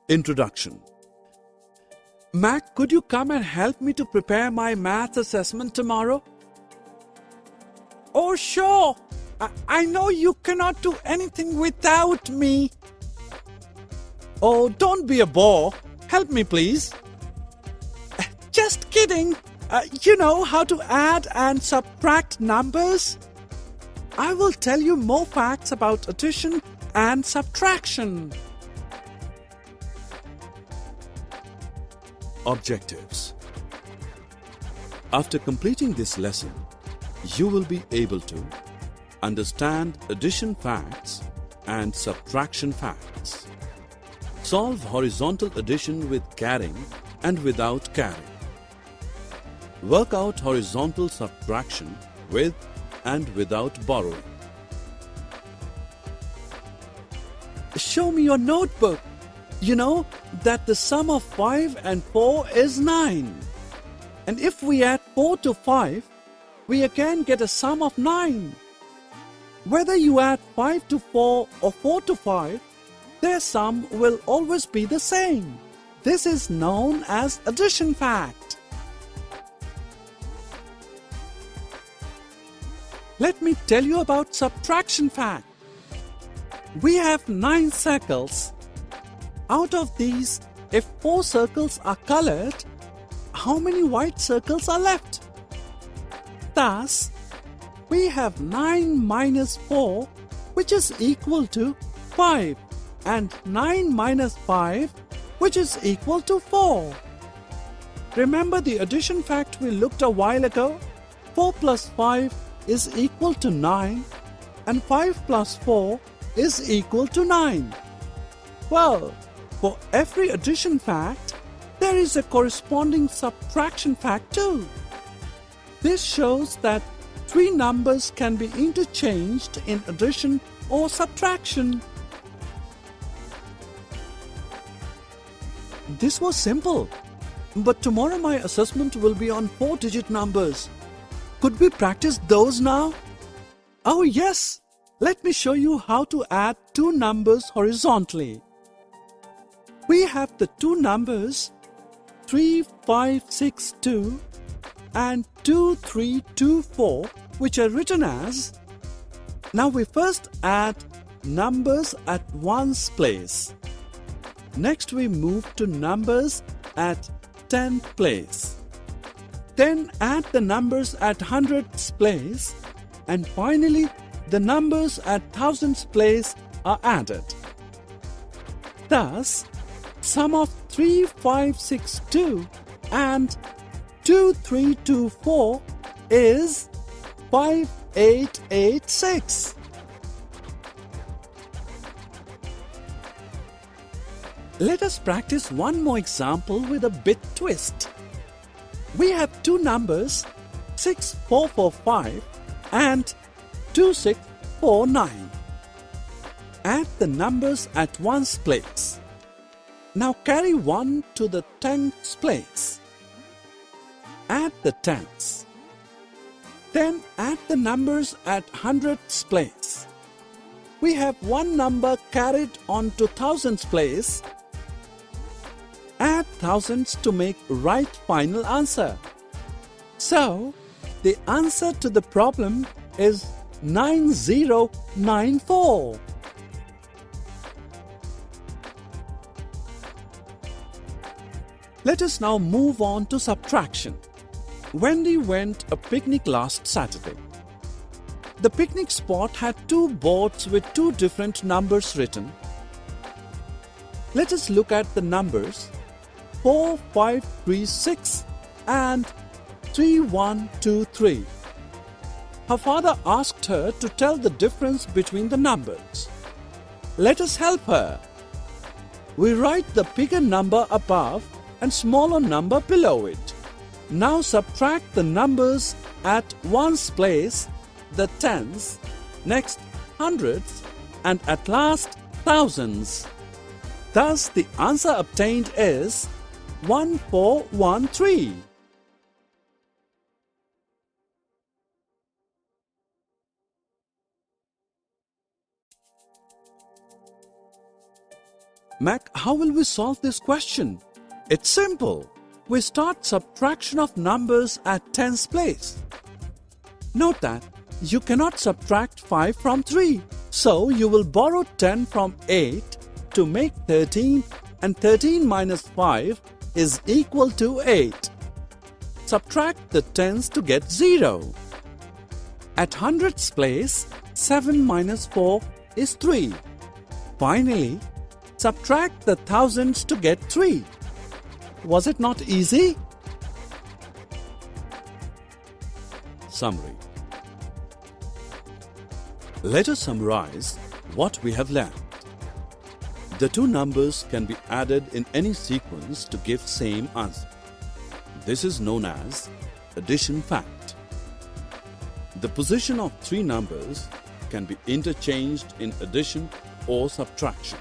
Introduction. Mac, could you come and help me to prepare my maths assessment tomorrow? Oh, sure. I know you cannot do anything without me. Oh, don't be a bore. Help me, please. Just kidding. You know how to add and subtract numbers? I will tell you more facts about addition and subtraction. Objectives. After completing this lesson, you will be able to understand addition facts and subtraction facts. Solve horizontal addition with carrying and without carrying. Work out horizontal subtraction with and without borrowing. Show me your notebook. You know that the sum of 5 and 4 is 9. And if we add 4 to 5, we again get a sum of 9. Whether you add 5 to 4 or 4 to 5, their sum will always be the same. This is known as addition fact. Let me tell you about subtraction fact. We have 9 circles. Out of these, if 4 circles are colored, how many white circles are left? Thus, we have 9 minus 4, which is equal to 5, and 9 minus 5, which is equal to 4. Remember the addition fact we looked a while ago? 4 plus 5 is equal to 9, and 5 plus 4 is equal to 9. Well, for every addition fact, there is a corresponding subtraction fact too. This shows that 3 numbers can be interchanged in addition or subtraction. This was simple, but tomorrow my assessment will be on 4-digit numbers. Could we practice those now? Oh yes, let me show you how to add 2 numbers horizontally. We have the 2 numbers 3562 and 2324, which are written as. Now we first add numbers at ones place. Next we move to numbers at 10th place. Then add the numbers at hundredths place, and finally the numbers at thousands place are added. Thus, sum of 3562 and 2324 is 5886. Let us practice one more example with a bit twist. We have 2 numbers 6445 and 2649. Add the numbers at ones place. Now carry 1 to the 10th place. Add the tenths. Then add the numbers at hundredths place. We have 1 number carried on to thousands place. Add thousands to make right final answer. So, the answer to the problem is 9094. Let us now move on to subtraction. Wendy went a picnic last Saturday. The picnic spot had 2 boards with 2 different numbers written. Let us look at the numbers 4536 and 3123. Her father asked her to tell the difference between the numbers. Let us help her. We write the bigger number above and smaller number below it. Now subtract the numbers at ones place, the tens, next hundreds, and at last thousands. Thus the answer obtained is 1413. Mac, how will we solve this question? It's simple. We start subtraction of numbers at tens place. Note that you cannot subtract 5 from 3. So you will borrow 10 from 8 to make 13, and 13 minus 5 is equal to 8. Subtract the tens to get 0. At hundreds place, 7 minus 4 is 3. Finally, subtract the thousands to get 3. Was it not easy? Summary. Let us summarize what we have learned. The two numbers can be added in any sequence to give same answer. This is known as addition fact. The position of three numbers can be interchanged in addition or subtraction.